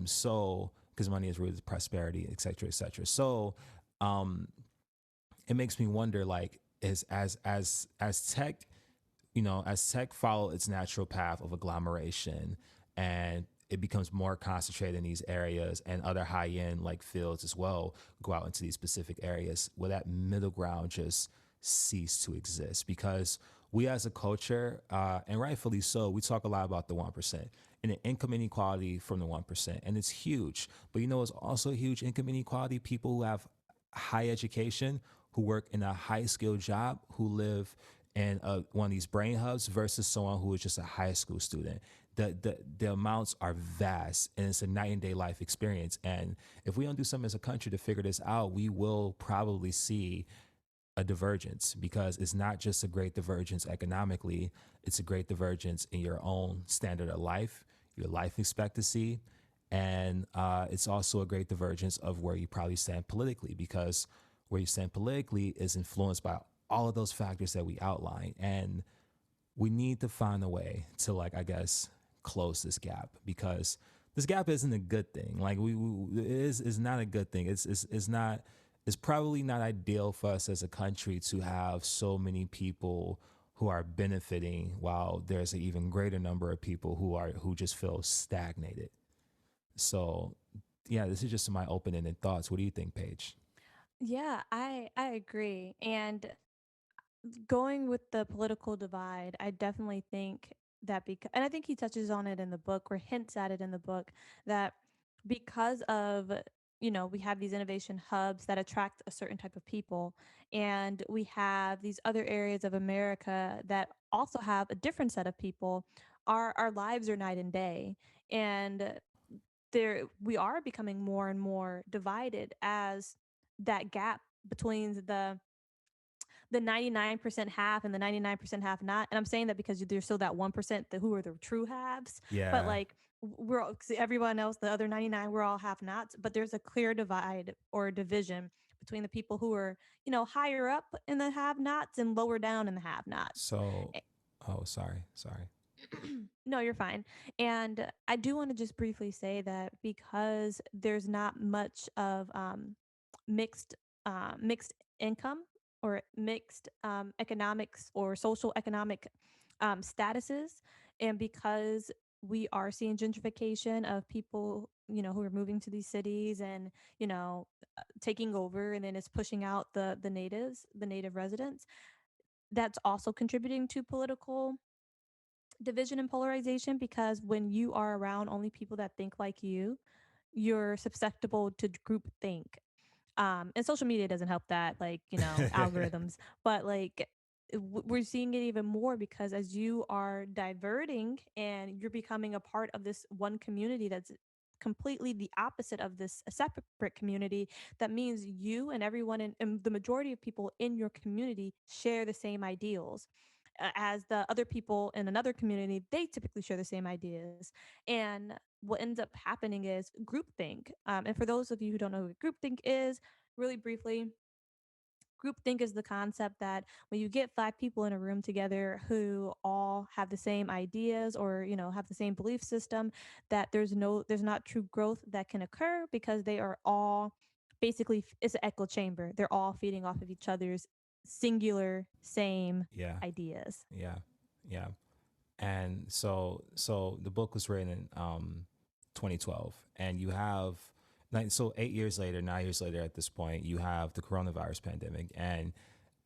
So because money is rooted in prosperity, et cetera, et cetera. So um, it makes me wonder, like, is as tech, as tech follow its natural path of agglomeration, and it becomes more concentrated in these areas, and other high end like fields as well go out into these specific areas, will that middle ground just cease to exist? Because we as a culture, and rightfully so, we talk a lot about the 1% and the income inequality from the 1%. And it's huge. But it's also huge income inequality. People who have high education, who work in a high skilled job, who live in one of these brain hubs, versus someone who is just a high school student. The amounts are vast, and it's a night and day life experience. And if we don't do something as a country to figure this out, we will probably see a divergence, because it's not just a great divergence economically, it's a great divergence in your own standard of life, your life expectancy, and it's also a great divergence of where you probably stand politically, because where you stand politically is influenced by all of those factors that we outline. And we need to find a way to, like, I guess, close this gap, because this gap isn't a good thing. Like, it is not a good thing. It's not, it's probably not ideal for us as a country to have so many people who are benefiting, while there's an even greater number of people who just feel stagnated. So yeah, this is just my open-ended thoughts. What do you think, Paige? Yeah, I agree. And going with the political divide, I definitely think that because, and I think he touches on it in the book or hints at it in the book, that because of, we have these innovation hubs that attract a certain type of people, and we have these other areas of America that also have a different set of people. Our lives are night and day, and there we are becoming more and more divided as that gap between the 99% have and the 99% have not. And I'm saying that because there's still that 1% who are the true haves. But Yeah. like, we're all, 'cause everyone else, the other 99, we're all have nots. But there's a clear divide or division between the people who are, higher up in the have nots and lower down in the have nots. So, oh, sorry. No, you're fine. And I do want to just briefly say that because there's not much of mixed mixed income or mixed economics or social economic statuses, and because we are seeing gentrification of people, who are moving to these cities and taking over, and then it's pushing out the natives, the native residents. That's also contributing to political division and polarization, because when you are around only people that think like you're susceptible to group think. And social media doesn't help that, like, algorithms, but like we're seeing it even more because as you are diverting and you're becoming a part of this one community that's completely the opposite of this a separate community, that means you and everyone and the majority of people in your community share the same ideals, as the other people in another community, they typically share the same ideas. And what ends up happening is groupthink. And for those of you who don't know what groupthink is, really briefly, groupthink is the concept that when you get five people in a room together who all have the same ideas or have the same belief system, that there's not true growth that can occur because they are all basically, it's an echo chamber. They're all feeding off of each other's singular same Yeah, ideas. yeah, yeah. And so the book was written in 2012, and you have, like, so 8 years later, 9 years later, at this point, you have the coronavirus pandemic. And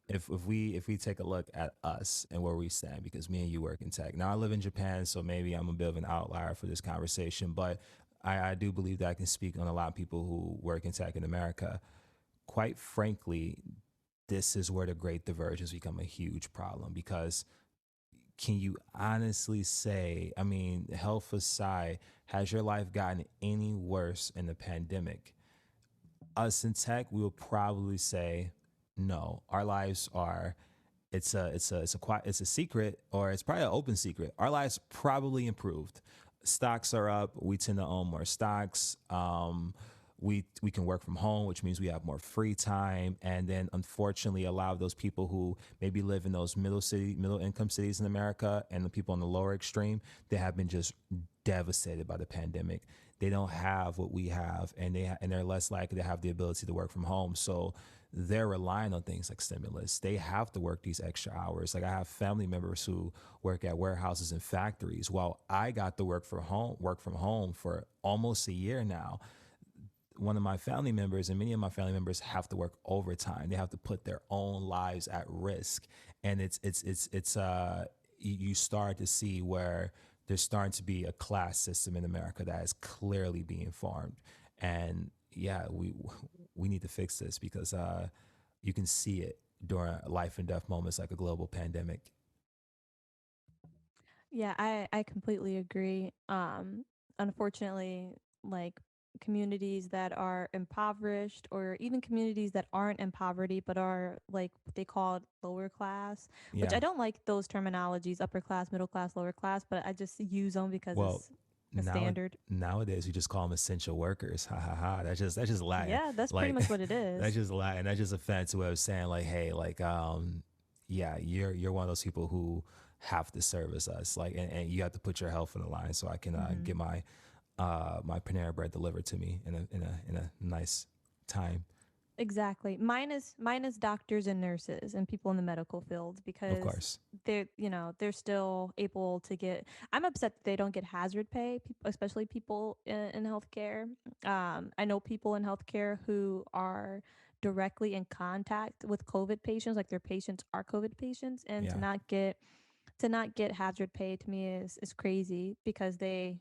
if we take a look at us and where we stand, because me and you work in tech. Now I live in Japan, so maybe I'm a bit of an outlier for this conversation, but I do believe that I can speak on a lot of people who work in tech in America. Quite frankly, this is where the great divergence become a huge problem, because can you honestly say, I mean, health aside, has your life gotten any worse in the pandemic? Us in tech, we will probably say no. Our lives are, it's a secret, or it's probably an open secret. Our lives probably improved. Stocks are up. We tend to own more stocks. we can work from home, which means we have more free time. And then unfortunately, a lot of those people who maybe live in those middle income cities in America, and the people on the lower extreme, they have been just devastated by the pandemic. They don't have what we have, and they're less likely to have the ability to work from home. So they're relying on things like stimulus. They have to work these extra hours. Like, I have family members who work at warehouses and factories. While I got to work from home for almost a year now, one of my family members and many of my family members have to work overtime. They have to put their own lives at risk. And you start to see where there's starting to be a class system in America that is clearly being formed. And yeah, we need to fix this, because you can see it during life and death moments like a global pandemic. Yeah, I completely agree. Unfortunately, like communities that are impoverished, or even communities that aren't in poverty but are like what they call lower class, which I Yeah. don't like those terminologies, upper class, middle class, lower class, but I just use them because Well, it's a now standard. nowadays we just call them essential workers. Ha ha ha. That's just Latin. Yeah, that's pretty Like, much what it that's is. just Latin. That's just a fancy way of saying, like, hey, like, yeah, you're one of those people who have to service us. Like, and you have to put your health on the line so I can Hmm. get my Panera bread delivered to me in a nice time. Exactly. Mine is doctors and nurses and people in the medical field, Of because course. they're still able to get. I'm upset that they don't get hazard pay, especially people in healthcare. I know people in healthcare who are directly in contact with COVID patients, like their patients are COVID patients, and Yeah. to not get hazard pay to me is crazy, because they,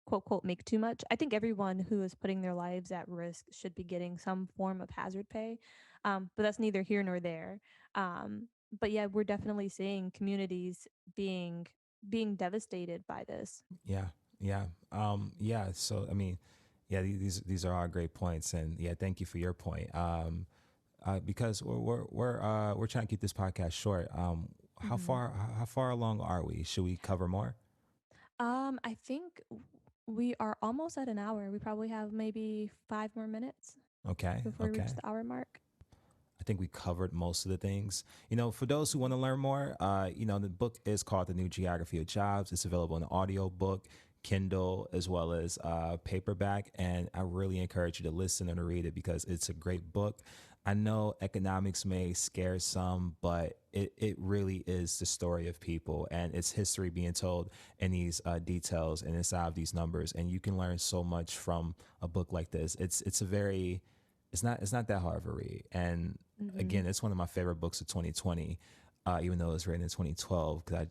quote quote, make too much. I think everyone who is putting their lives at risk should be getting some form of hazard pay. But that's neither here nor there. But yeah, we're definitely seeing communities being being devastated by this. Yeah, yeah, yeah. So I mean, yeah, these are all great points, and yeah, thank you for your point. Because we're trying to keep this podcast short. Hmm. How far along are we? Should we cover more? I think we are almost at an hour. We probably have maybe 5 more minutes Okay, before we reach okay. the hour mark. I think we covered most of the things. For those who want to learn more, the book is called The New Geography of Jobs. It's available in audio book, Kindle, as well as paperback. And I really encourage you to listen and to read it, because it's a great book. I know economics may scare some, but it really is the story of people, and it's history being told in these details and inside of these numbers. And you can learn so much from a book like this. It's not that hard of a read. And Hmm. again, it's one of my favorite books of 2020, even though it was written in 2012, because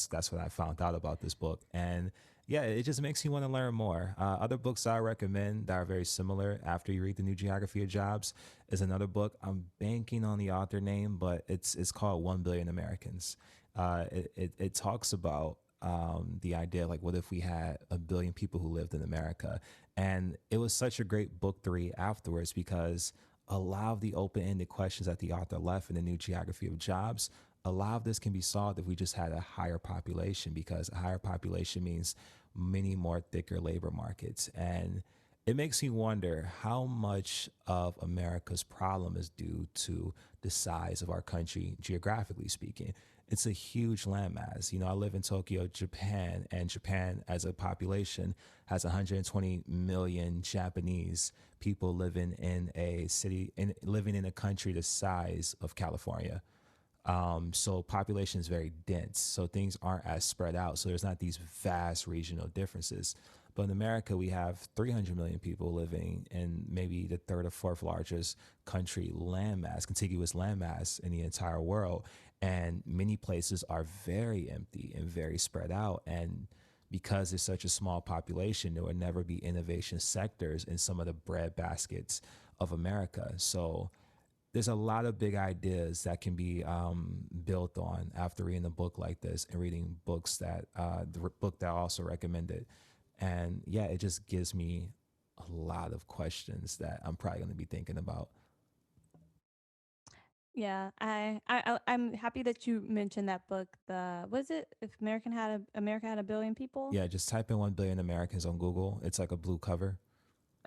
that's what I found out about this book. And yeah, it just makes you want to learn more. Other books I recommend that are very similar after you read The New Geography of Jobs is another book. I'm banking on the author name, but it's called 1 Billion Americans. It talks about the idea, like, what if we had a billion people who lived in America? And it was such a great book to read afterwards, because a lot of the open-ended questions that the author left in The New Geography of Jobs, a lot of this can be solved if we just had a higher population, because a higher population means many more thicker labor markets. And it makes me wonder how much of America's problem is due to the size of our country, geographically speaking. It's a huge landmass. I live in Tokyo, Japan, and Japan as a population has 120 million Japanese people living in a city and living in a country the size of California. So population is very dense. So things aren't as spread out. So there's not these vast regional differences. But in America, we have 300 million people living in maybe the third or fourth largest country landmass, contiguous landmass in the entire world. And many places are very empty and very spread out. And because it's such a small population, there will never be innovation sectors in some of the bread baskets of America. So there's a lot of big ideas that can be built on after reading a book like this, and reading books that book that I also recommended. And yeah, it just gives me a lot of questions that I'm probably going to be thinking about. Yeah, I'm happy that you mentioned that book. The was it if America had a billion people? Yeah, just type in 1 billion Americans on Google. It's like a blue cover.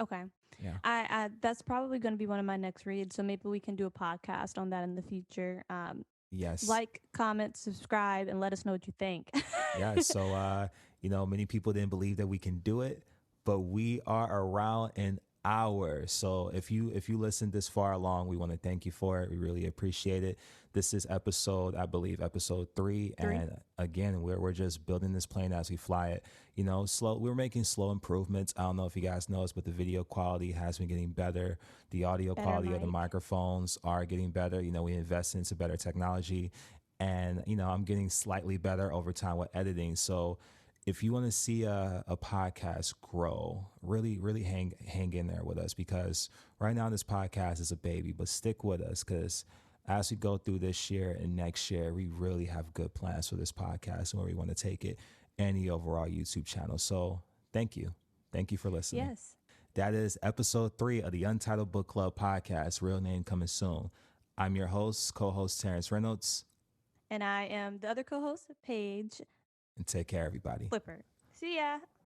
Okay. Yeah. I that's probably going to be one of my next reads. So maybe we can do a podcast on that in the future. Yes. Like, comment, subscribe, and let us know what you think. Yeah. So, many people didn't believe that we can do it, but we are around an hour. So if you listen this far along, we want to thank you for it. We really appreciate it. This is episode, I believe, episode 3. Three. And again, we're just building this plane as we fly it. Slow. We're making slow improvements. I don't know if you guys noticed, but the video quality has been getting better. The audio Better quality of the mic. microphones are getting better. We invest into better technology, and I'm getting slightly better over time with editing. So if you want to see a podcast grow, really really hang in there with us, because right now this podcast is a baby, but stick with us, because as we go through this year and next year, we really have good plans for this podcast and where we want to take it, and the overall YouTube channel. So thank you for listening. Yes. That is episode 3 of the Untitled Book Club Podcast, real name coming soon. I'm your host, co-host Terrance Reynolds. And I am the other co host, Paige And take care, everybody. Flipper. See ya.